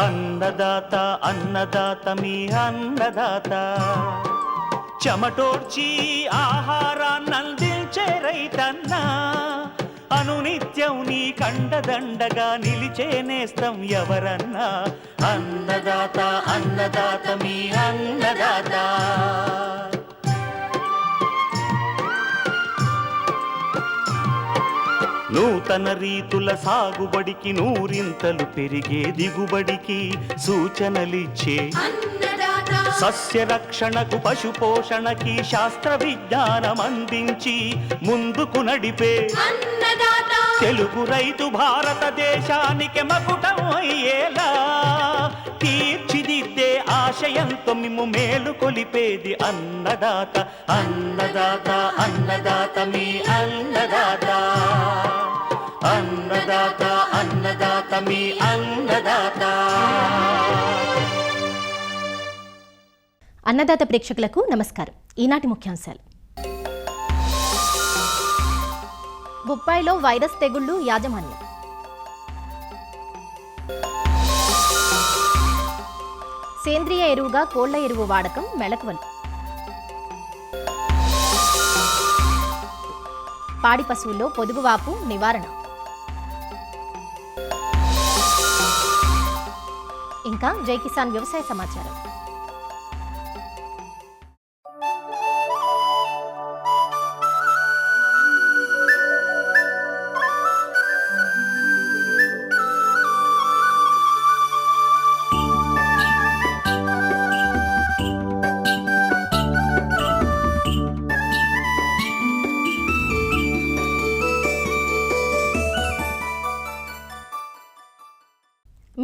అన్నదాత అన్నదాత మీ అన్నదాత, చెమటోడ్చి ఆహారాన్నందించే రైతన్నా, అనునిత్యం నీ కండదండగా నిలిచే నేస్తం ఎవరన్నా. అన్నదాత అన్నదాత మీ అన్నదాత. నూతన రీతుల సాగుబడికి, నూరింతలు పెరిగే దిగుబడికి సూచనలిచ్చే సస్య రక్షణకు, పశు పోషణకి శాస్త్ర విజ్ఞానం అందించి ముందుకు నడిపే తెలుగు రైతు భారతదేశానికి మకుటం అయ్యేలా తీర్చిదిద్దే ఆశయంతో మిమ్ము మేలు కొలిపేది అన్నదాత. అన్నదాత అన్నదాత మీ అన్నదాత. అన్నదాత అన్నదాత మీ అన్నదాత. అన్నదాత ప్రేక్షకులకు నమస్కారం. ఈనాటి ముఖ్యాంశాలు: బొప్పాయిలో వైరస్ తెగుళ్లు యాజమాన్యం, సేంద్రియ ఎరువుగా కోళ్ల ఎరువు వాడకం మెళకువలు, పాడి పశువుల్లో పొదుగువాపు నివారణ, ఇంకా జై కిసాన్ వ్యవసాయ సమాచారం.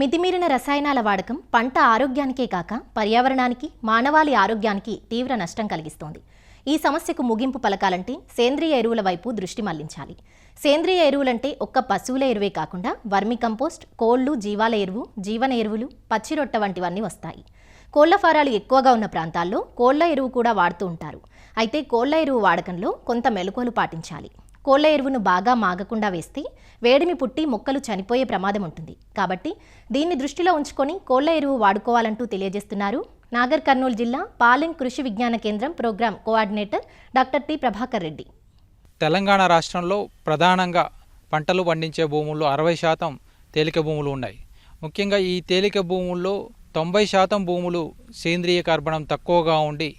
మితిమీరిన రసాయనాల వాడకం పంట ఆరోగ్యానికే కాక పర్యావరణానికి, మానవాళి ఆరోగ్యానికి తీవ్ర నష్టం కలిగిస్తోంది. ఈ సమస్యకు ముగింపు పలకాలంటే సేంద్రియ ఎరువుల వైపు దృష్టి మళ్లించాలి. సేంద్రియ ఎరువులంటే ఒక్క పశువుల ఎరువే కాకుండా వర్మి కంపోస్ట్, కోళ్లు జీవాల ఎరువు, జీవన ఎరువులు, పచ్చిరొట్ట వంటివన్నీ వస్తాయి. కోళ్ల ఫారాలు ఎక్కువగా ఉన్న ప్రాంతాల్లో కోళ్ల ఎరువు కూడా వాడుతూ ఉంటారు. అయితే కోళ్ల ఎరువు వాడకంలో కొంత మెలకువలు పాటించాలి. కోళ్ల ఎరువును బాగా మాగకుండా వేస్తే వేడిమి పుట్టి మొక్కలు చనిపోయే ప్రమాదం ఉంటుంది. కాబట్టి దీన్ని దృష్టిలో ఉంచుకొని కోళ్ల ఎరువు వాడుకోవాలంటూ తెలియజేస్తున్నారు నాగర్ కర్నూలు జిల్లా Palem Krishi Vigyan Kendra programme coordinator doctor T Prabhakar Reddy. Telangana రాష్ట్రంలో ప్రధానంగా పంటలు పండించే భూముల్లో 60% తేలిక భూములు ఉన్నాయి. ముఖ్యంగా ఈ తేలిక భూముల్లో 90% భూములు సేంద్రియ కర్బనం తక్కువగా ఉండి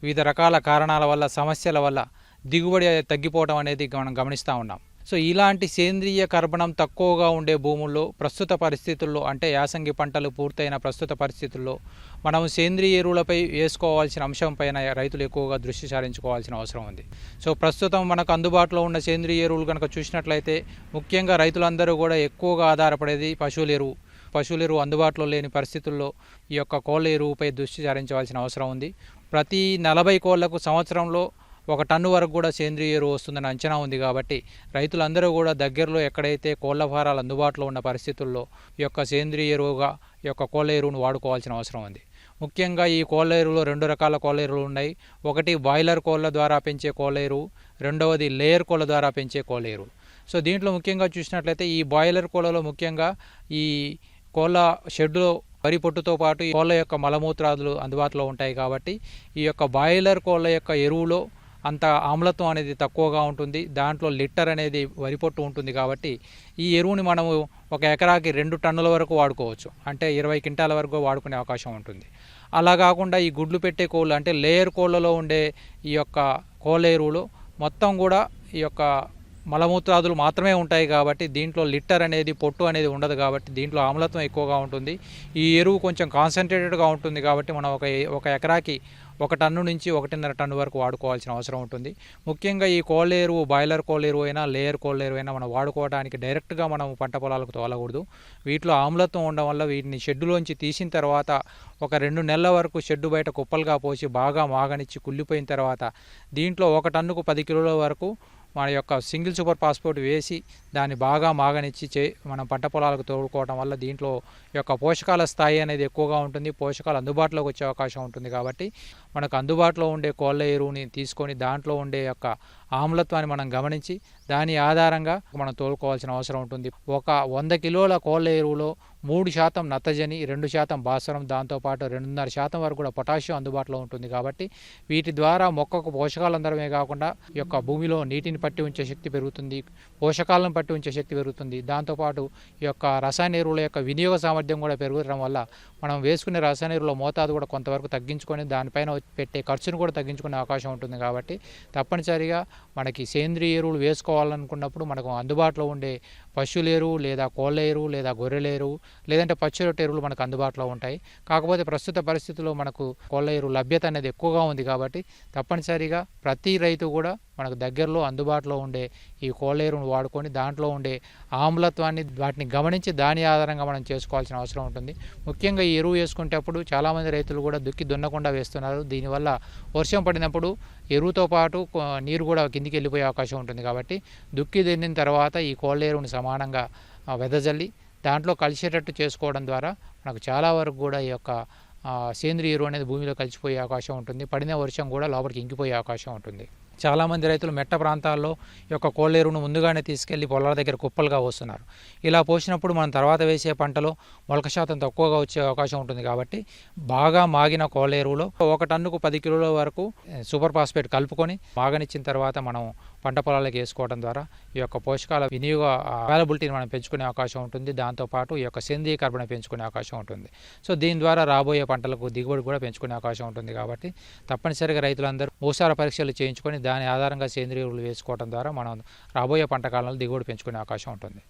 వివిధ రకాల కారణాల వల్ల, సమస్యల వల్ల దిగుబడి తగ్గిపోవడం అనేది మనం గమనిస్తూ ఉన్నాం. సో ఇలాంటి సేంద్రియ కర్బనం తక్కువగా ఉండే భూముల్లో ప్రస్తుత పరిస్థితుల్లో, అంటే యాసంగి పంటలు పూర్తయిన ప్రస్తుత పరిస్థితుల్లో మనం సేంద్రియ ఎరువులపై వేసుకోవాల్సిన అంశం పైన రైతులు ఎక్కువగా దృష్టి సారించుకోవాల్సిన అవసరం ఉంది. సో ప్రస్తుతం మనకు అందుబాటులో ఉన్న సేంద్రియ ఎరువులు కనుక చూసినట్లయితే ముఖ్యంగా రైతులందరూ కూడా ఎక్కువగా ఆధారపడేది పశువుల ఎరువు. పశువుల ఎరువు అందుబాటులో లేని పరిస్థితుల్లో ఈ యొక్క కోళ్ల ఎరువుపై దృష్టి సారించవలసిన అవసరం ఉంది. ప్రతి 40 కోళ్లకు సంవత్సరంలో 1 టన్ను వరకు కూడా సేంద్రియ ఎరువు వస్తుందని అంచనా ఉంది. కాబట్టి రైతులందరూ కూడా దగ్గరలో ఎక్కడైతే కోళ్ల ఫారాలు అందుబాటులో ఉన్న పరిస్థితుల్లో ఈ యొక్క సేంద్రియ ఎరువుగా ఈ యొక్క కోళ్ల ఎరువును వాడుకోవాల్సిన అవసరం ఉంది. ముఖ్యంగా ఈ కోళ్ల ఎరువులో 2 రకాల కోళ్ల ఎరువులు ఉన్నాయి. ఒకటి బాయిలర్ కోళ్ల ద్వారా పెంచే కోళ్ల ఎరువు, రెండవది లేయర్ కోళ్ల ద్వారా పెంచే కోళ్ల ఎరువు. సో దీంట్లో ముఖ్యంగా చూసినట్లయితే ఈ బాయిలర్ కోళ్లలో ముఖ్యంగా ఈ కోళ్ల షెడ్లో వరి పొట్టుతో పాటు ఈ కోళ్ల యొక్క మలమూత్రాదులు అందుబాటులో ఉంటాయి. కాబట్టి ఈ యొక్క బాయిలర్ కోళ్ల యొక్క ఎరువులో అంత ఆమ్లత్వం అనేది తక్కువగా ఉంటుంది. దాంట్లో లీటర్ అనేది వరి పొట్టు ఉంటుంది. కాబట్టి ఈ ఎరువుని మనము 1 ఎకరాకి 2 టన్నుల వరకు వాడుకోవచ్చు. అంటే 20 క్వింటాల వరకు వాడుకునే అవకాశం ఉంటుంది. అలా కాకుండా ఈ గుడ్లు పెట్టే కోళ్ళు, అంటే లేయర్ కోళ్లలో ఉండే ఈ యొక్క కోళ్ళ ఎరువులు మొత్తం కూడా ఈ యొక్క మలమూత్రాదులు మాత్రమే ఉంటాయి. కాబట్టి దీంట్లో లిట్టర్ అనేది, పొట్టు అనేది ఉండదు. కాబట్టి దీంట్లో ఆమ్లత్వం ఎక్కువగా ఉంటుంది. ఈ ఎరువు కొంచెం కాన్సన్ట్రేటెడ్గా ఉంటుంది. కాబట్టి మనం ఒక ఎకరాకి 1 టన్ను నుంచి 1.5 టన్ను వరకు వాడుకోవాల్సిన అవసరం ఉంటుంది. ముఖ్యంగా ఈ కోళ్ళ ఎరువు బాయిలర్ కోళ్ళ ఎరువు అయినా, లేయర్ కోళ్ళ ఎరువు అయినా మనం వాడుకోవడానికి డైరెక్ట్గా మనం పంట పొలాలకు తోలకూడదు. వీటిలో ఆమ్లత్వం ఉండడం వల్ల వీటిని షెడ్డులోంచి తీసిన తర్వాత 2 నెలల వరకు షెడ్డు బయట కుప్పలుగా పోసి బాగా మాగనిచ్చి కుళ్ళిపోయిన తర్వాత దీంట్లో 1 టన్నుకు 10 కిలోల వరకు మన యొక్క సింగిల్ సూపర్ ఫాస్ఫేట్ వేసి దాన్ని బాగా మాగనిచ్చి మనం పంట పొలాలకు తోడుకోవడం వల్ల దీంట్లో యొక్క పోషకాల స్థాయి అనేది ఎక్కువగా ఉంటుంది. పోషకాలు అందుబాటులోకి వచ్చే అవకాశం ఉంటుంది. కాబట్టి మనకు అందుబాటులో ఉండే కోళ్ళ ఎరువుని తీసుకొని దాంట్లో ఉండే యొక్క ఆమ్లత్వాన్ని మనం గమనించి దాని ఆధారంగా మనం తోలుకోవాల్సిన అవసరం ఉంటుంది. ఒక 100 కిలోల కోళ్ళ ఎరువులో 3% నత్రజని, 2% భాస్వరం, దాంతోపాటు 2.5% వరకు కూడా పొటాషియం అందుబాటులో ఉంటుంది. కాబట్టి వీటి ద్వారా మొక్కకు పోషకాలు అందడమే కాకుండా ఈ యొక్క భూమిలో నీటిని పట్టి ఉంచే శక్తి పెరుగుతుంది, పోషకాలను పట్టి ఉంచే శక్తి పెరుగుతుంది. దాంతోపాటు ఈ యొక్క రసాయన ఎరువుల యొక్క వినియోగ సామర్థ్యం కూడా పెరగడం వల్ల మనం వేసుకునే రసాయన ఎరువుల మోతాదు కూడా కొంతవరకు తగ్గించుకొని దానిపైన పెట్టే ఖర్చును కూడా తగ్గించుకునే అవకాశం ఉంటుంది. కాబట్టి తప్పనిసరిగా మనకి సేంద్రియ ఎరువులు వేసుకోవాలనుకున్నప్పుడు మనకు అందుబాటులో ఉండే పశువుల ఎరువు లేదా కోళ్ళ ఎరువు లేదా గొర్రెల ఎరువు లేదంటే పచ్చి రొట్టె ఎరువులు మనకు అందుబాటులో ఉంటాయి. కాకపోతే ప్రస్తుత పరిస్థితుల్లో మనకు కోళ్ళ ఎరువు లభ్యత అనేది ఎక్కువగా ఉంది. కాబట్టి తప్పనిసరిగా ప్రతి రైతు కూడా మనకు దగ్గరలో అందుబాటులో ఉండే ఈ కోళ్ళ ఎరువును వాడుకొని దాంట్లో ఉండే ఆమ్లత్వాన్ని వాటిని గమనించి దాని ఆధారంగా మనం చేసుకోవాల్సిన అవసరం ఉంటుంది. ముఖ్యంగా ఈ ఎరువు వేసుకునేటప్పుడు చాలామంది రైతులు కూడా దుక్కి దున్నకుండా వేస్తున్నారు. దీనివల్ల వర్షం పడినప్పుడు ఎరువుతో పాటు నీరు కూడా కిందికి వెళ్ళిపోయే అవకాశం ఉంటుంది. కాబట్టి దుక్కి దున్నిన తర్వాత ఈ కోళ్ళ ఎరువుని సమానంగా వెదజల్లి దాంట్లో కలిసేటట్టు చేసుకోవడం ద్వారా మనకు చాలా వరకు కూడా ఈ యొక్క సేంద్రియ ఎరువు అనేది భూమిలో కలిసిపోయే అవకాశం ఉంటుంది. పడిన వర్షం కూడా లోపలికి ఇంకిపోయే అవకాశం ఉంటుంది. చాలామంది రైతులు మెట్ట ప్రాంతాల్లో ఈ యొక్క కోళ్ళ ఎరువును ముందుగానే తీసుకెళ్లి పొలాల దగ్గర కుప్పలుగా పోస్తున్నారు. ఇలా పోసినప్పుడు మనం తర్వాత వేసే పంటలో మొలక శాతం తక్కువగా వచ్చే అవకాశం ఉంటుంది. కాబట్టి బాగా మాగిన కోళ్ళ ఎరువులో 1 టన్నుకు 10 కిలోల వరకు సూపర్ ఫాస్ఫేట్ కలుపుకొని మాగనిచ్చిన తర్వాత మనం పంట పొలాలకు వేసుకోవడం ద్వారా ఈ యొక్క పోషకాల వినియోగ అవైలబిలిటీని మనం పెంచుకునే అవకాశం ఉంటుంది. దాంతోపాటు ఈ యొక్క సేంద్రీయ కర్బన పెంచుకునే అవకాశం ఉంటుంది. సో దీని ద్వారా రాబోయే పంటలకు దిగుబడి కూడా పెంచుకునే అవకాశం ఉంటుంది. కాబట్టి తప్పనిసరిగా రైతులందరూ భూసార పరీక్షలు చేయించుకొని దాని ఆధారంగా సేంద్రియ ఎరువులు వేసుకోవడం ద్వారా మనం రాబోయే పంట కాలంలో దిగుబడి పెంచుకునే అవకాశం ఉంటుంది.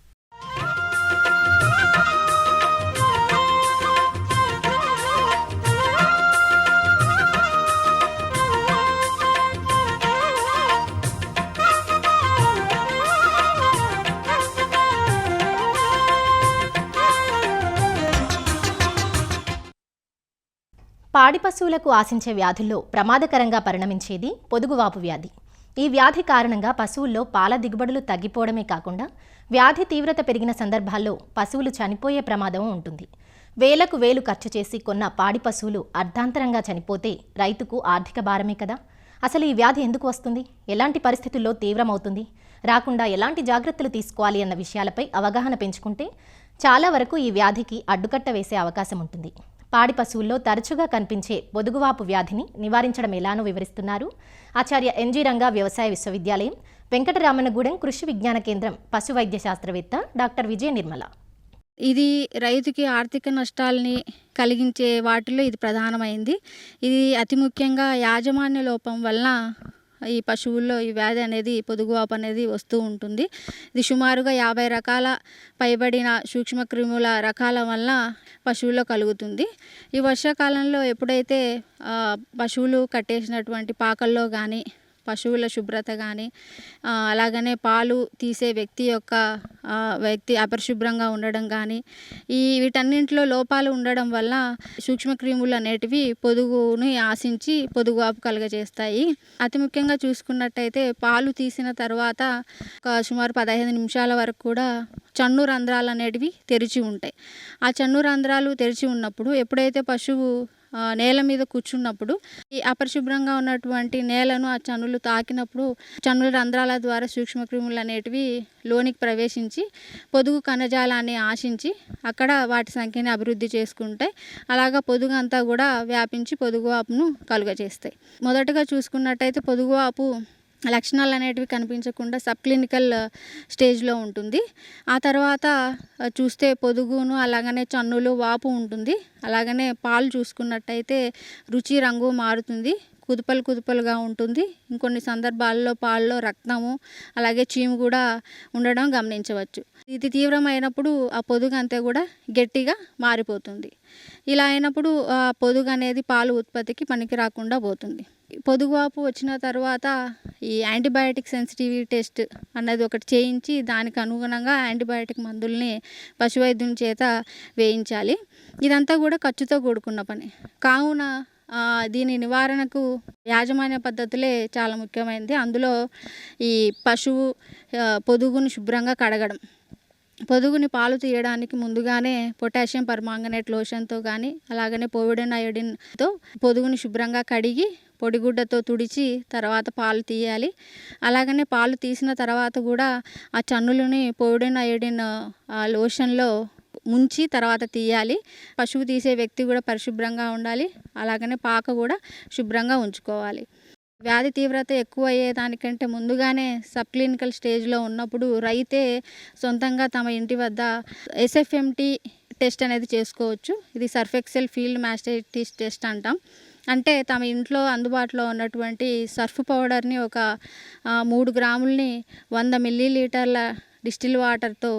పాడి పశువులకు ఆశించే వ్యాధుల్లో ప్రమాదకరంగా పరిణమించేది పొదుగువాపు వ్యాధి. ఈ వ్యాధి కారణంగా పశువుల్లో పాల దిగుబడులు తగ్గిపోవడమే కాకుండా వ్యాధి తీవ్రత పెరిగిన సందర్భాల్లో పశువులు చనిపోయే ప్రమాదం ఉంటుంది. వేలకు వేలు ఖర్చు చేసి కొన్న పాడి పశువులు అర్ధాంతరంగా చనిపోతే రైతుకు ఆర్థిక భారమే కదా. అసలు ఈ వ్యాధి ఎందుకు వస్తుంది, ఎలాంటి పరిస్థితుల్లో తీవ్రమవుతుంది, రాకుండా ఎలాంటి జాగ్రత్తలు తీసుకోవాలి అన్న విషయాలపై అవగాహన పెంచుకుంటే చాలా వరకు ఈ వ్యాధికి అడ్డుకట్ట వేసే అవకాశం ఉంటుంది. పాడి పశువుల్లో తరచుగా కనిపించే పొదుగువాపు వ్యాధిని నివారించడం ఎలానో వివరిస్తున్నారు ఆచార్య ఎన్జీ రంగా వ్యవసాయ విశ్వవిద్యాలయం, వెంకటరామన్నగూడెం కృషి విజ్ఞాన కేంద్రం పశు వైద్య శాస్త్రవేత్త డాక్టర్ విజయ నిర్మల. ఇది రైతుకి ఆర్థిక నష్టాలని కలిగించే వాటిలో ఇది ప్రధానమైంది. ఇది అతి ముఖ్యంగా యాజమాన్య లోపం వలన ఈ పశువుల్లో ఈ వ్యాధి అనేది పొదుగువాపు అనేది వస్తూ ఉంటుంది. ఇది సుమారుగా 50 రకాల పైబడిన సూక్ష్మక్రిముల రకాల వల్ల పశువుల్లో కలుగుతుంది. ఈ వర్షాకాలంలో ఎప్పుడైతే పశువులు కట్టేసినటువంటి పాకల్లో కానీ పశువుల శుభ్రత కానీ అలాగనే పాలు తీసే వ్యక్తి అపరిశుభ్రంగా ఉండడం కానీ వీటన్నింటిలో లోపాలు ఉండడం వల్ల సూక్ష్మక్రిములు అనేటివి పొదుగుని ఆశించి పొదుగువాపు కలుగజేస్తాయి. అతి ముఖ్యంగా చూసుకున్నట్టయితే పాలు తీసిన తర్వాత సుమారు 15 నిమిషాల వరకు కూడా చన్ను రంధ్రాలు అనేటివి తెరిచి ఉంటాయి. ఆ చన్ను రంధ్రాలు తెరిచి ఉన్నప్పుడు ఎప్పుడైతే పశువు నేల మీద కూర్చున్నప్పుడు ఈ అపరిశుభ్రంగా ఉన్నటువంటి నేలను ఆ చన్నులు తాకినప్పుడు చన్నుల రంధ్రాల ద్వారా సూక్ష్మక్రిములు అనేటివి లోనికి ప్రవేశించి పొదుగు కణజాలాన్ని ఆశించి అక్కడ వాటి సంఖ్యని అభివృద్ధి చేసుకుంటాయి. అలాగా పొదుగు అంతా కూడా వ్యాపించి పొదుగువాపును కలుగజేస్తాయి. మొదటగా చూసుకున్నట్టయితే పొదుగువాపు లక్షణాలు అనేటివి కనిపించకుండా సబ్ క్లినికల్ స్టేజ్లో ఉంటుంది. ఆ తర్వాత చూస్తే పొదుగును అలాగనే చన్నులు వాపు ఉంటుంది. అలాగనే పాలు చూసుకున్నట్టయితే రుచి రంగు మారుతుంది, కుదుపలుగా ఉంటుంది. ఇంకొన్ని సందర్భాల్లో పాలలో రక్తము అలాగే చీము కూడా ఉండడం గమనించవచ్చు. ఇది తీవ్రమైనప్పుడు ఆ పొదుగు అంతా కూడా గట్టిగా మారిపోతుంది. ఇలా అయినప్పుడు ఆ పొదుగు అనేది పాలు ఉత్పత్తికి పనికి రాకుండా పోతుంది. పొదుగువాపు వచ్చిన తర్వాత ఈ యాంటీబయాటిక్ సెన్సిటివిటీ టెస్ట్ అన్నది ఒకటి చేయించి దానికి అనుగుణంగా యాంటీబయాటిక్ మందుల్ని పశువైద్యుని చేత వేయించాలి. ఇదంతా కూడా ఖర్చుతో కూడుకున్న పని కావున దీని నివారణకు యాజమాన్య పద్ధతులే చాలా ముఖ్యమైనది. అందులో ఈ పశువు పొదుగును శుభ్రంగా కడగడం, పొదుగుని పాలు తీయడానికి ముందుగానే పొటాషియం పర్మాంగనేట్ లోషన్తో కానీ అలాగనే పోవిడన్ అయోడిన్తో పొదుగుని శుభ్రంగా కడిగి పొడిగుడ్డతో తుడిచి తర్వాత పాలు తీయాలి. అలాగనే పాలు తీసిన తర్వాత కూడా ఆ చన్నులని పోవిడన్ అయోడిన్ లోషన్లో ముంచి తర్వాత తీయాలి. పశువు తీసే వ్యక్తి కూడా పరిశుభ్రంగా ఉండాలి. అలాగనే పాక కూడా శుభ్రంగా ఉంచుకోవాలి. వ్యాధి తీవ్రత ఎక్కువ అయ్యేదానికంటే ముందుగానే సబ్ క్లినికల్ స్టేజ్లో ఉన్నప్పుడు రైతే సొంతంగా తమ ఇంటి వద్ద SFMT టెస్ట్ అనేది చేసుకోవచ్చు. ఇది సర్ఫెక్సెల్ ఫీల్డ్ మాస్టైటిస్ టెస్ట్ అంటాం. అంటే తమ ఇంట్లో అందుబాటులో ఉన్నటువంటి సర్ఫ్ పౌడర్ని ఒక 3 గ్రాములని 100 మిల్లీలీటర్ల డిస్టిల్ వాటర్తో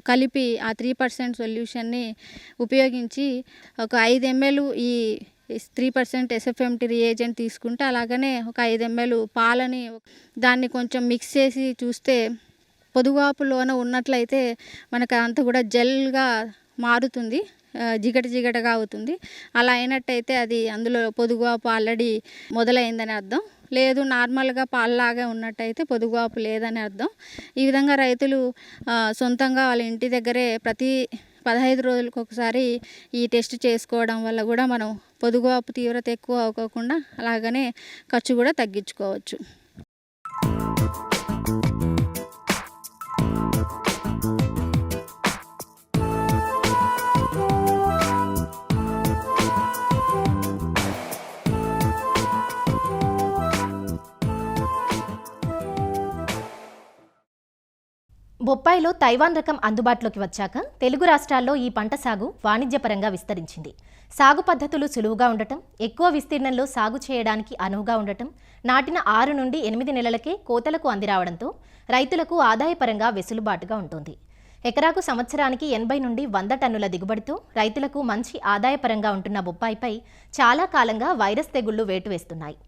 కలిపి ఆ 3% సొల్యూషన్ని ఉపయోగించి ఒక 5 ml ఈ 3% SFMT రియేజెంట్ తీసుకుంటే అలాగనే ఒక 5 ml పాలని దాన్ని కొంచెం మిక్స్ చేసి చూస్తే పొదుగాపులోన ఉన్నట్లయితే మనకు అంతా కూడా జెల్గా మారుతుంది, జిగటగా అవుతుంది. అలా అయినట్టయితే అది అందులో పొదుగాపు ఆల్రెడీ మొదలైందని అర్థం. లేదు నార్మల్గా పాలలాగా ఉన్నట్టయితే పొదుగాపు లేదని అర్థం. ఈ విధంగా రైతులు సొంతంగా వాళ్ళ ఇంటి దగ్గరే ప్రతి 15 రోజులకు ఒకసారి ఈ టెస్ట్ చేసుకోవడం వల్ల కూడా మనం పొదుగాపు తీవ్రత ఎక్కువ అవ్వకుండా అలాగనే ఖర్చు కూడా తగ్గించుకోవచ్చు. బొప్పాయిలో తైవాన్ రకం అందుబాటులోకి వచ్చాక తెలుగు రాష్ట్రాల్లో ఈ పంట సాగు వాణిజ్యపరంగా విస్తరించింది. సాగు పద్ధతులు సులువుగా ఉండటం, ఎక్కువ విస్తీర్ణంలో సాగు చేయడానికి అనువుగా ఉండటం, నాటిన 6 నుండి 8 నెలలకే కోతలకు అందిరావడంతో రైతులకు ఆదాయపరంగా వెసులుబాటుగా ఉంటుంది. ఎకరాకు సంవత్సరానికి 80 నుండి 100 టన్నుల దిగుబడితో రైతులకు మంచి ఆదాయపరంగా ఉంటున్న బొప్పాయిపై చాలా కాలంగా వైరస్ తెగుళ్లు వేటు వేస్తున్నాయి.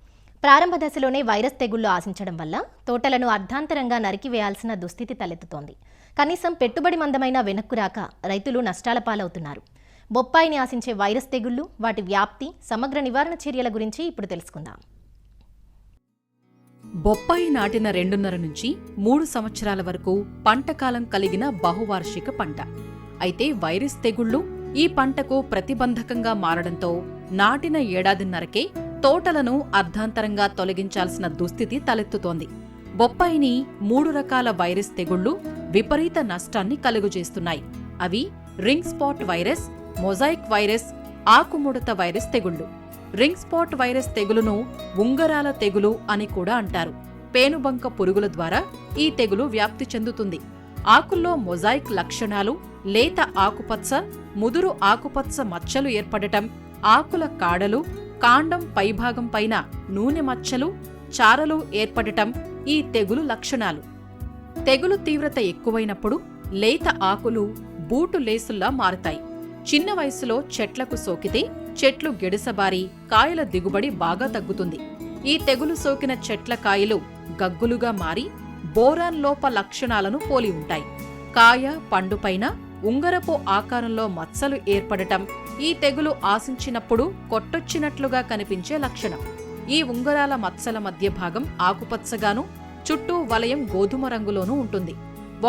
ప్రారంభ దశలోనే వైరస్ తెగుళ్లు ఆశించడం వల్ల తోటలను అర్ధాంతరంగా నరికివేయాల్సిన దుస్థితి తలెత్తుతోంది. కనీసం పెట్టుబడి మందమైన వెనక్కు రాక రైతులు నష్టాల పాలవుతున్నారు. బొప్పాయిని ఆశించే వైరస్ తెగుళ్లు, వాటి వ్యాప్తి, సమగ్ర నివారణ చర్యల గురించి ఇప్పుడు తెలుసుకుందాం. బొప్పాయి నాటిన 2.5 నుంచి 3 సంవత్సరాల వరకు పంటకాలం కలిగిన బహువార్షిక పంట. అయితే వైరస్ తెగుళ్లు ఈ పంటకు ప్రతిబంధకంగా మారడంతో నాటిన 1.5 తోటలను అర్ధాంతరంగా తొలగించాల్సిన దుస్థితి తలెత్తుతోంది. బొప్పాయిని 3 రకాల వైరస్ తెగుళ్లు విపరీత నష్టాన్ని కలుగజేస్తున్నాయి. అవి ring spot virus, mosaic virus, ఆకుముడత వైరస్ తెగుళ్లు. రింగ్ స్పాట్ వైరస్ తెగులును ఉంగరాల తెగులు అని కూడా అంటారు. పేనుబంక పురుగుల ద్వారా ఈ తెగులు వ్యాప్తి చెందుతుంది. ఆకుల్లో మొజాయిక్ లక్షణాలు, లేత ఆకుపచ్చ, ముదురు ఆకుపచ్చ మచ్చలు ఏర్పడటం, ఆకుల కాడలు, కాండం పైభాగం పైన నూనె మచ్చలు, చారలు ఏర్పడటం ఈ తెగులు లక్షణాలు. తెగులు తీవ్రత ఎక్కువైనప్పుడు లేత ఆకులు బూటు లేసుల్లా మారుతాయి. చిన్న వయసులో చెట్లకు సోకితే చెట్లు గెడసబారి కాయల దిగుబడి బాగా తగ్గుతుంది. ఈ తెగులు సోకిన చెట్ల కాయలు గగ్గులుగా మారి బోరాన్ లోప లక్షణాలను పోలి ఉంటాయి. కాయ పండుపైన ఉంగరపు ఆకారంలో మచ్చలు ఏర్పడటం ఈ తెగులు ఆశించినప్పుడు కొట్టొచ్చినట్లుగా కనిపించే లక్షణం. ఈ ఉంగరాల మచ్చల మధ్య భాగం ఆకుపచ్చగాను, చుట్టూ వలయం గోధుమ రంగులోనూ ఉంటుంది.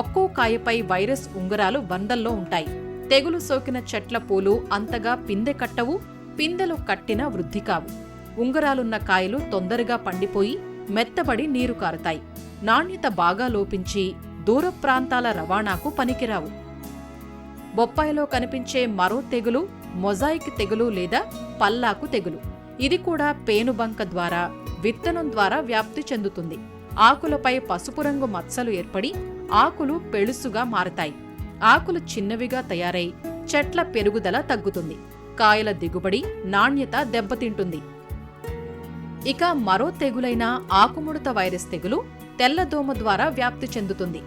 ఒక్కో కాయపై వైరస్ ఉంగరాలు వందల్లో ఉంటాయి. తెగులు సోకిన చెట్ల పూలు అంతగా పిందె కట్టవు, పిందెలు కట్టినా వృద్ధి కావు. ఉంగరాలున్న కాయలు తొందరగా పండిపోయి మెత్తబడి నీరు కారుతాయి. నాణ్యత బాగా లోపించి దూర ప్రాంతాల రవాణాకు పనికిరావు. బొప్పాయిలో కనిపించే మరో తెగులు మొజాయిక్ తెగులు లేదా పల్లాకు తెగులు. ఇది కూడా పేనుబంక ద్వారా, విత్తనం ద్వారా వ్యాప్తి చెందుతుంది. ఆకులపై పసుపు రంగు మచ్చలు ఏర్పడి ఆకులు పెళుసుగా మారతాయి. ఆకులు చిన్నవిగా తయారై చెట్ల పెరుగుదల తగ్గుతుంది. కాయల దిగుబడి, నాణ్యత దెబ్బతింటుంది. ఇక మరో తెగులైన ఆకుముడత వైరస్ తెగులు తెల్లదోమ ద్వారా వ్యాప్తి చెందుతుంది.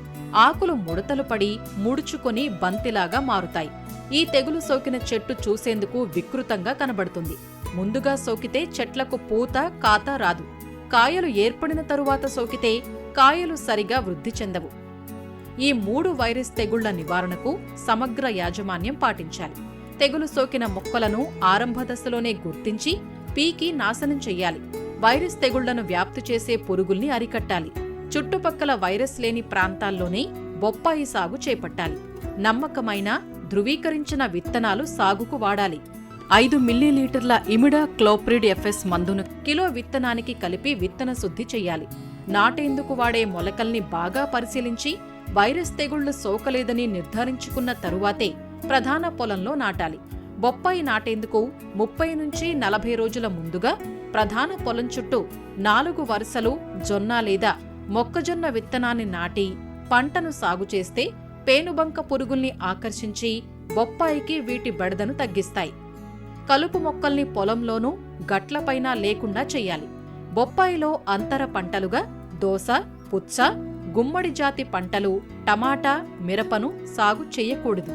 ఆకులు ముడతలు పడి ముడుచుకొని బంతిలాగా మారుతాయి. ఈ తెగులు సోకిన చెట్టు చూసేందుకు వికృతంగా కనబడుతుంది. ముందుగా సోకితే చెట్లకు పూత, కాత రాదు. కాయలు ఏర్పడిన తరువాత సోకితే కాయలు సరిగా వృద్ధి చెందవు. ఈ 3 వైరస్ తెగుళ్ల నివారణకు సమగ్ర యాజమాన్యం పాటించాలి. తెగులు సోకిన మొక్కలను ఆరంభ దశలోనే గుర్తించి పీకి నాశనం చెయ్యాలి. వైరస్ తెగుళ్లను వ్యాప్తి చేసే పురుగుల్ని అరికట్టాలి. చుట్టుపక్కల వైరస్ లేని ప్రాంతాల్లోనే బొప్పాయి సాగు చేపట్టాలి. నమ్మకమైన ధృవీకరించిన విత్తనాలు సాగుకు వాడాలి. 5 మిల్లీలీటర్ల ఇమిడా క్లోప్రిడ్ ఎఫ్ఎస్ మందును కిలో విత్తనానికి కలిపి విత్తన శుద్ధి చెయ్యాలి. నాటేందుకు వాడే మొలకల్ని బాగా పరిశీలించి వైరస్ తెగుళ్లు సోకలేదని నిర్ధారించుకున్న తరువాతే ప్రధాన పొలంలో నాటాలి. బొప్పాయి నాటేందుకు 30 నుంచి 40 రోజుల ముందుగా ప్రధాన పొలం చుట్టూ 4 వరుసలు జొన్న లేదా మొక్కజొన్న విత్తనాన్ని నాటి పంటను సాగు చేస్తే పేనుబంక పురుగుల్ని ఆకర్షించి బొప్పాయికి వీటి బెడదను తగ్గిస్తాయి. కలుపు మొక్కల్ని పొలంలోనూ గట్లపైన లేకుండా చెయ్యాలి. బొప్పాయిలో అంతర పంటలుగా దోస, పుచ్చ, గుమ్మడి జాతి పంటలు, టమాటా, మిరపను సాగు చెయ్యకూడదు.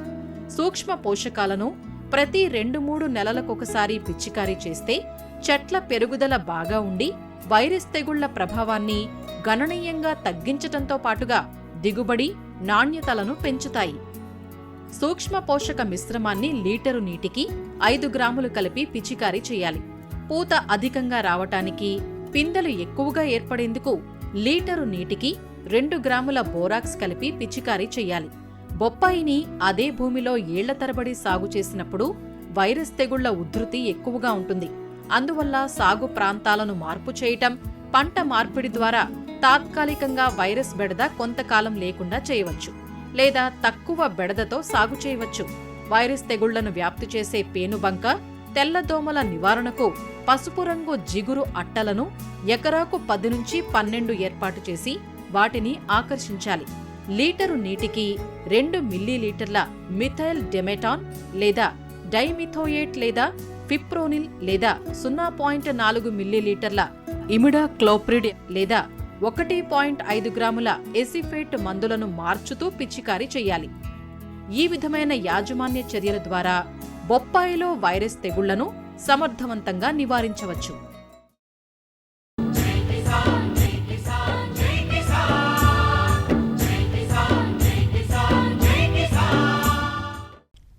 సూక్ష్మ పోషకాలను ప్రతి 2-3 నెలలకొకసారి పిచికారీ చేస్తే చెట్ల పెరుగుదల బాగా ఉండి వైరస్ తెగుళ్ల ప్రభావాన్ని గణనీయంగా తగ్గించటంతో పాటుగా దిగుబడి, నాణ్యతలను పెంచుతాయి. సూక్ష్మ పోషక మిశ్రమాన్ని లీటరు నీటికి 5 గ్రాములు కలిపి పిచికారీ చేయాలి. పూత అధికంగా రావటానికి, పిందెలు ఎక్కువగా ఏర్పడేందుకు లీటరు నీటికి 2 గ్రాముల బోరాక్స్ కలిపి పిచికారీ చెయ్యాలి. బొప్పాయిని అదే భూమిలో ఏళ్ల తరబడి సాగు చేసినప్పుడు వైరస్ తెగుళ్ల ఉధృతి ఎక్కువగా ఉంటుంది. అందువల్ల సాగు ప్రాంతాలను మార్పు చేయటం, పంట మార్పిడి ద్వారా తాత్కాలికంగా వైరస్ బెడద కొంతకాలం లేకుండా చేయవచ్చు, లేదా తక్కువ బెడదతో సాగు చేయవచ్చు. వైరస్ తెగుళ్లను వ్యాప్తి చేసే పేనుబంక, తెల్లదోమల నివారణకు పసుపు రంగు జిగురు అట్టలను ఎకరాకు 10 నుంచి 12 ఏర్పాటు చేసి వాటిని ఆకర్షించాలి. లీటరు నీటికి 2 మిల్లీలీటర్ల మిథైల్ డెమెటాన్ లేదా డైమిథోయేట్ లేదా ఫిప్రోనిల్ లేదా 0.4 మిల్లీలీటర్ల ఇమిడా క్లోప్రిడ్ లేదా 1.5 గ్రాముల ఎసిఫేట్ మందులను మార్చుతూ పిచికారీ చెయ్యాలి. ఈ విధమైన యాజమాన్య చర్యల ద్వారా బొప్పాయిలో వైరస్ తెగుళ్లను సమర్థవంతంగా నివారించవచ్చు.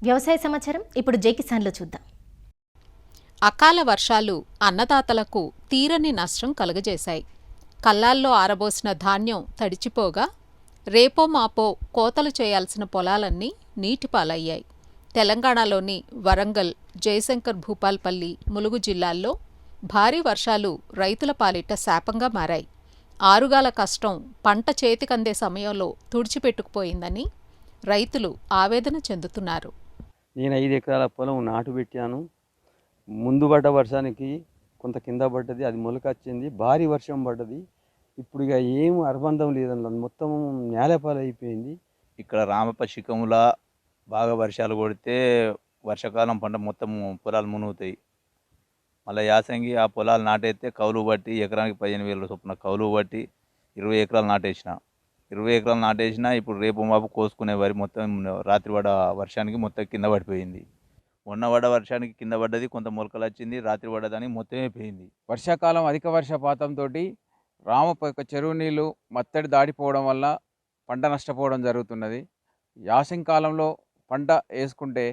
వ్యవసాయ సమాచారం ఇప్పుడు జై కిసాన్లో చూద్దాం. అకాల వర్షాలు అన్నదాతలకు తీరని నష్టం కలుగజేశాయి. కల్లాల్లో ఆరబోసిన ధాన్యం తడిచిపోగా రేపో మాపో కోతలు చేయాల్సిన పొలాలన్నీ నీటిపాలయ్యాయి. తెలంగాణలోని వరంగల్, జయశంకర్ భూపాల్పల్లి, ములుగు జిల్లాల్లో భారీ వర్షాలు రైతుల పాలిట శాపంగా మారాయి. ఆరుగాల కష్టం పంట చేతికందే సమయంలో తుడిచిపెట్టుకుపోయిందని రైతులు ఆవేదన చెందుతున్నారు. నేను 5 ఎకరాల పొలం నాటు పెట్టాను. ముందు పడ్డ వర్షానికి కొంత కింద పడ్డది, అది మొలకొచ్చింది. భారీ వర్షం పడ్డది. ఇప్పుడు ఇక ఏం అర్బంధం లేదన్న, మొత్తం నేలపాలు అయిపోయింది. ఇక్కడ రామప్ప శిఖములా బాగా వర్షాలు కొడితే వర్షాకాలం పంట మొత్తం పొలాలు మునుగుతాయి. మళ్ళీ యాసంగి ఆ పొలాలు నాటైతే కౌలు బట్టి ఎకరానికి 15,000 చొప్పున కౌలు బట్టి 20 ఎకరాలు నాటేసిన. 20 ఎకరాలు నాటేసినా ఇప్పుడు రేపు మాపు కోసుకునే వరి మొత్తం రాత్రి పడ్డ వర్షానికి మొత్తం కింద పడిపోయింది. మొన్న పడ్డ వర్షానికి కింద పడ్డది, కొంత మొలకలు వచ్చింది. రాత్రి పడ్డదానికి మొత్తమే పోయింది. వర్షాకాలం అధిక వర్షపాతంతో రామప్ప యొక్క చెరువు నీళ్లు మత్తడి దాడిపోవడం వల్ల పంట నష్టపోవడం జరుగుతున్నది. యాసంగి కాలంలో పంట వేసుకుంటే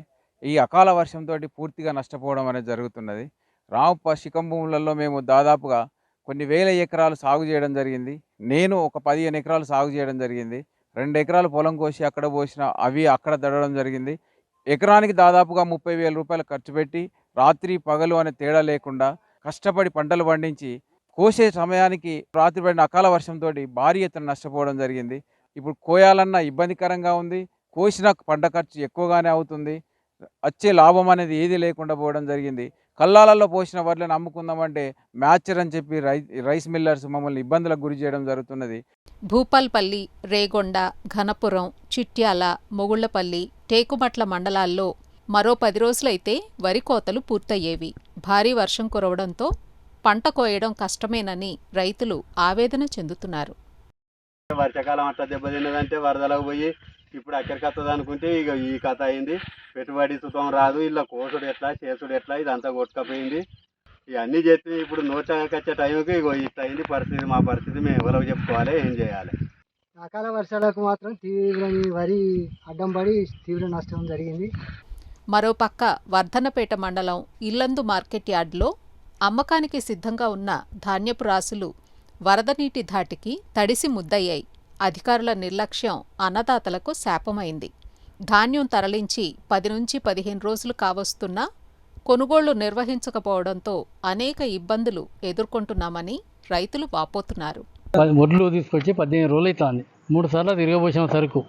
ఈ అకాల వర్షంతో పూర్తిగా నష్టపోవడం అనేది జరుగుతున్నది. రామప్ప శిఖం భూములలో మేము దాదాపుగా కొన్ని వేల ఎకరాలు సాగు చేయడం జరిగింది. నేను ఒక 15 ఎకరాలు సాగు చేయడం జరిగింది. 2 ఎకరాలు పొలం కోసి అక్కడ పోసిన అవి అక్కడ దడడం జరిగింది. ఎకరానికి దాదాపుగా 30,000 రూపాయలు ఖర్చు పెట్టి రాత్రి పగలు అనే తేడా లేకుండా కష్టపడి పంటలు పండించి కోసే సమయానికి రాత్రి పడిన అకాల వర్షంతో భారీ ఎత్తున నష్టపోవడం జరిగింది. ఇప్పుడు కోయాలన్నా ఇబ్బందికరంగా ఉంది. కోసిన పంట ఖర్చు ఎక్కువగానే అవుతుంది. వచ్చే లాభం అనేది ఏది లేకుండా పోవడం జరిగింది. కల్లాలలో పోసిన వడ్లను అమ్ముకుందామంటే మ్యాచర్ అని చెప్పి రైస్ మిల్లర్స్ మమ్మల్ని ఇబ్బందులకు గురి చేయడం జరుగుతున్నది. భూపాల్పల్లి, రేగొండ, ఘనపురం, చిట్యాల, మొగుళ్లపల్లి, టేకుమట్ల మండలాల్లో మరో 10 రోజులైతే వరి కోతలు పూర్తయ్యేవి. భారీ వర్షం కురవడంతో పంట కోయడం కష్టమేనని రైతులు ఆవేదన చెందుతున్నారు. వర్షాకాలం అట్లా దెబ్బతిన్నదంటే వరదలకు పోయి ఇప్పుడు అక్కడికి వస్తుంది అనుకుంటే ఇక ఈ కథ అయింది. పెట్టుబడి సుతం రాదు, ఇలా కోసుడు ఎట్లా చేసుడు ఎట్లా ఇదంతా కొట్టుకపోయింది. ఇవన్నీ చేస్తే ఇప్పుడు నోట్లకి వచ్చే టైంకి ఇగో ఇట్లా అయింది పరిస్థితి. మా పరిస్థితి మేము ఎవరికి చెప్పుకోవాలి, ఏం చేయాలి? అకాల వర్షాలకు మాత్రం తీవ్ర వరి అడ్డం పడి తీవ్ర నష్టం జరిగింది. మరోపక్క వర్ధన్నపేట మండలం ఇల్లందు మార్కెట్ యార్డులో అమ్మకానికి సిద్ధంగా ఉన్న ధాన్యపు రాసులు వరద నీటి ధాటికి తడిసి ముద్దయ్యాయి. అధికారుల నిర్లక్ష్యం అన్నదాతలకు శాపమైంది. ధాన్యం తరలించి 10 నుంచి 15 రోజులు కావస్తున్నా కొనుగోళ్లు నిర్వహించకపోవడంతో అనేక ఇబ్బందులు ఎదుర్కొంటున్నామని రైతులు వాపోతున్నారు. ఒడ్లు తీసుకొచ్చి 18 రోజులు అవుతుంది. 3 సార్లు తిరగబోసాం సరుకు.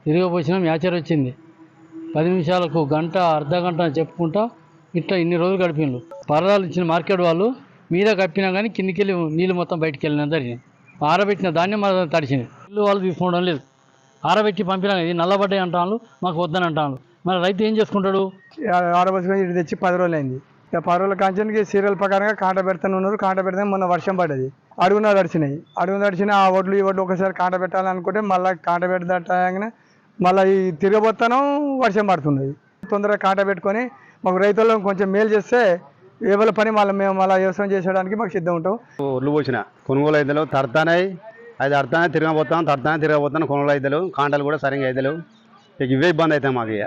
తిరగబోసినాం, మ్యాచర్ వచ్చింది. 10 నిమిషాలకు గంట అర్ధ గంట చెప్పుకుంటా ఇట్లా ఇన్ని రోజులు గడిపిండ్రు. పరదాలు ఇచ్చిన మార్కెట్ వాళ్ళు మీద కప్పినా కానీ కిందికి వెళ్ళి నీళ్ళు మొత్తం బయటికి వెళ్ళిన జరిగింది. ఆరబెట్టిన ధాన్యం మాత్రం తడిచింది. ఇల్లు వాళ్ళు తీసుకోవడం లేదు. ఆరబెట్టి పంపినా ఇది నల్లబడ్డాయి అంటాను, మాకు వద్దని అంటాను. మరి రైతు ఏం చేసుకుంటాడు? ఆరబోసుకొని ఇటు తెచ్చి 10 రోజులు అయింది. ఇక 10 రోజుల కాంచానికి సీరియల్ ప్రకారంగా కాంట పెడతాను ఉన్నారు. కాంట పెడితే మొన్న వర్షం పడ్డది, అడుగున తడిచినాయి. ఆ ఒడ్లు ఈ ఒడ్లు ఒకసారి కాంట పెట్టాలనుకుంటే మళ్ళీ కాంట పెడతాగానే మళ్ళీ ఈ తిరగబోతాను వర్షం పడుతున్నది. తొందరగా కాంట పెట్టుకొని మాకు రైతులను కొంచెం మేలు చేస్తే ఏవల పని మేము మళ్ళీ వ్యవసాయం చేసేయడానికి మాకు సిద్ధం ఉంటాం. ఒడ్లు పోసిన కొనుగోలు అయితలేవు, తడతానాయి. అది అడతానే తిరగబోతాను కొనుగోలు అయితలేవు. కాంటలు కూడా సరిగ్గా అయితలేవు. ఇక ఇవే ఇబ్బంది అవుతాయి మాకు. ఇక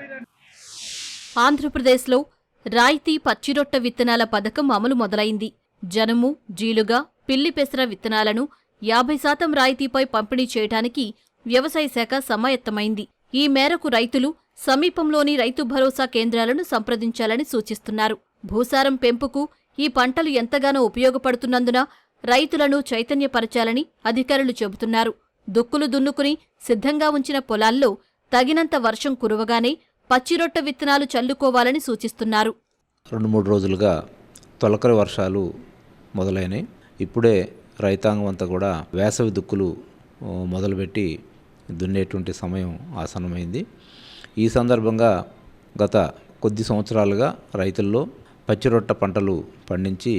ఆంధ్రప్రదేశ్లో రాయితీ పచ్చిరొట్ట విత్తనాల పథకం అమలు మొదలైంది. జనుము, జీలుగా, పిల్లి పెసర విత్తనాలను 50% రాయితీపై పంపిణీ చేయడానికి వ్యవసాయ శాఖ సమాయత్తమైంది. ఈ మేరకు రైతులు సమీపంలోని రైతు భరోసా కేంద్రాలను సంప్రదించాలని సూచిస్తున్నారు. భూసారం పెంపుకు ఈ పంటలు ఎంతగానో ఉపయోగపడుతున్నందున రైతులను చైతన్యపరచాలని అధికారులు చెబుతున్నారు. దుక్కులు దున్నుకుని సిద్ధంగా ఉంచిన పొలాల్లో తగినంత వర్షం కురవగానే పచ్చిరొట్ట విత్తనాలు చల్లుకోవాలని సూచిస్తున్నారు. 2-3 రోజులుగా తొలకరి వర్షాలు మొదలైనవి. ఇప్పుడే రైతాంగం అంతా కూడా వేసవి దుక్కులు మొదలుపెట్టి దున్నేటువంటి సమయం ఆసన్నమైంది. ఈ సందర్భంగా గత కొద్ది సంవత్సరాలుగా రైతుల్లో పచ్చిరొట్ట పంటలు పండించి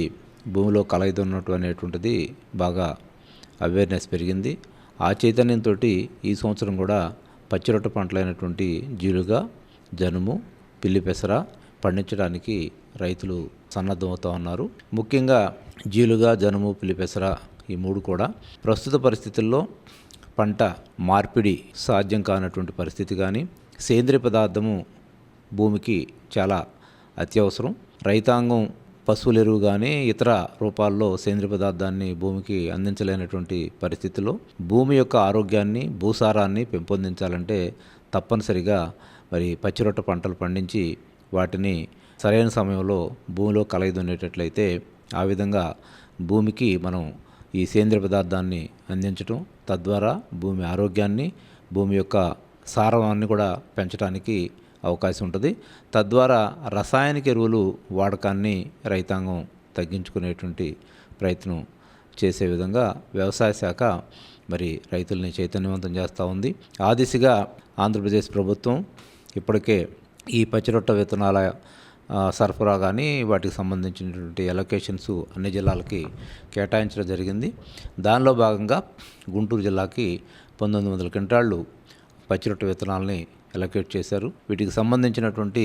భూమిలో కలయిదున్నట్టు అనేటువంటిది బాగా అవేర్నెస్ పెరిగింది. ఆ చైతన్యంతో ఈ సంవత్సరం కూడా పచ్చిరొట్ట పంటలైనటువంటి జీలుగా, జనుము, పిల్లి పెసర పండించడానికి రైతులు సన్నద్ధమవుతూ ఉన్నారు. ముఖ్యంగా జీలుగా, జనుము, పిల్లి పెసర ఈ 3 కూడా ప్రస్తుత పరిస్థితుల్లో పంట మార్పిడి సాధ్యం కానటువంటి పరిస్థితి కానీ, సేంద్రియ పదార్థము భూమికి చాలా అత్యవసరం. రైతాంగం పశువుల ఎరువు కానీ ఇతర రూపాల్లో సేంద్రియ పదార్థాన్ని భూమికి అందించలేనటువంటి పరిస్థితుల్లో భూమి యొక్క ఆరోగ్యాన్ని, భూసారాన్ని పెంపొందించాలంటే తప్పనిసరిగా మరి పచ్చిరొట్ట పంటలు పండించి వాటిని సరైన సమయంలో భూమిలో కలయిదున్నేటట్లయితే ఆ విధంగా భూమికి మనం ఈ సేంద్రియ పదార్థాన్ని అందించటం, తద్వారా భూమి ఆరోగ్యాన్ని, భూమి యొక్క సారవాన్ని కూడా పెంచడానికి అవకాశం ఉంటుంది. తద్వారా రసాయనిక ఎరువులు వాడకాన్ని రైతాంగం తగ్గించుకునేటువంటి ప్రయత్నం చేసే విధంగా వ్యవసాయ శాఖ మరి రైతుల్ని చైతన్యవంతం చేస్తూ ఉంది. ఆ దిశగా ఆంధ్రప్రదేశ్ ప్రభుత్వం ఇప్పటికే ఈ పచ్చిరొట్ట విత్తనాల సరఫరా కానీ వాటికి సంబంధించినటువంటి అలొకేషన్స్ అన్ని జిల్లాలకి కేటాయించడం జరిగింది. దానిలో భాగంగా గుంటూరు జిల్లాకి 1900 క్వింటాళ్ళు పచ్చిరొట్ట విత్తనాలని అలొకేట్ చేశారు. వీటికి సంబంధించినటువంటి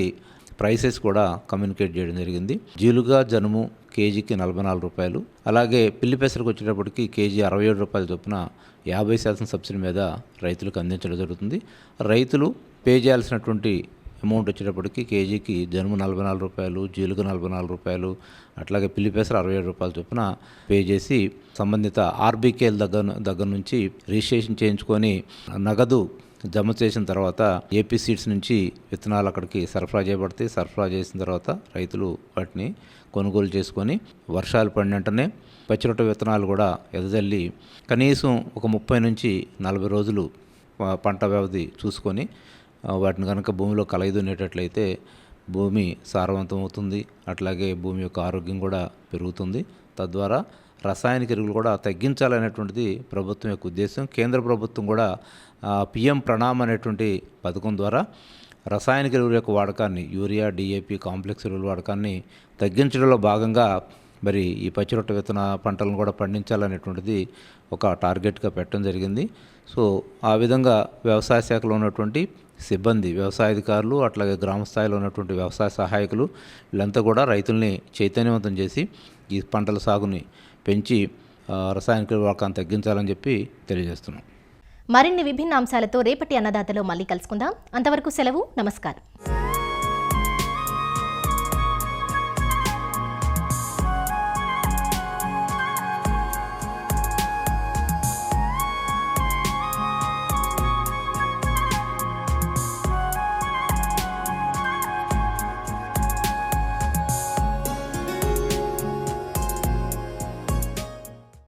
ప్రైసెస్ కూడా కమ్యూనికేట్ చేయడం జరిగింది. జీలుగా, జనుము కేజీకి 44 రూపాయలు, అలాగే పిల్లి పెసరకు వచ్చేటప్పటికి కేజీ 67 రూపాయల చొప్పున 50% సబ్సిడీ మీద రైతులకు అందించడం జరుగుతుంది. రైతులు పే చేయాల్సినటువంటి అమౌంట్ వచ్చేటప్పటికి కేజీకి జనుము 44 రూపాయలు, జీలుగా 44 రూపాయలు, అట్లాగే పిల్లి పెసర 67 రూపాయల చొప్పున పే చేసి సంబంధిత ఆర్బీకేల దగ్గర నుంచి రిజిస్ట్రేషన్ చేయించుకొని నగదు జమ చేసిన తర్వాత ఏపీ సీడ్స్ నుంచి విత్తనాలు అక్కడికి సరఫరా చేయబడతాయి. సరఫరా చేసిన తర్వాత రైతులు వాటిని కొనుగోలు చేసుకొని వర్షాలు పడిన వెంటనే పచ్చిరొట్ట విత్తనాలు కూడా ఎదజల్లి కనీసం ఒక 30 నుంచి 40 రోజులు పంట వ్యవధి చూసుకొని వాటిని కనుక భూమిలో కలయిదున్నేటట్లయితే భూమి సారవంతం అవుతుంది. అట్లాగే భూమి యొక్క ఆరోగ్యం కూడా పెరుగుతుంది. తద్వారా రసాయనిక ఎరువులు కూడా తగ్గించాలనేటువంటిది ప్రభుత్వం యొక్క ఉద్దేశం. కేంద్ర ప్రభుత్వం కూడా పిఎం ప్రణామ్ అనేటువంటి పథకం ద్వారా రసాయనిక ఎరువుల యొక్క వాడకాన్ని, యూరియా, డిఏపి, కాంప్లెక్స్ ఎరువుల వాడకాన్ని తగ్గించడంలో భాగంగా మరి ఈ పచ్చిరొట్ట విత్తన పంటలను కూడా పండించాలనేటువంటిది ఒక టార్గెట్గా పెట్టడం జరిగింది. సో ఆ విధంగా వ్యవసాయ శాఖలో ఉన్నటువంటి సిబ్బంది, వ్యవసాయ అధికారులు, అట్లాగే గ్రామ స్థాయిలో ఉన్నటువంటి వ్యవసాయ సహాయకులు వీళ్ళంతా కూడా రైతుల్ని చైతన్యవంతం చేసి ఈ పంటల సాగుని పెంచి రసాయనిక వాడకాన్ని తగ్గించాలని చెప్పి తెలియజేస్తున్నాం. మరిన్ని విభిన్న అంశాలతో రేపటి అన్నదాతలో మళ్ళీ కలుసుకుందాం. అంతవరకు సెలవు. నమస్కారం.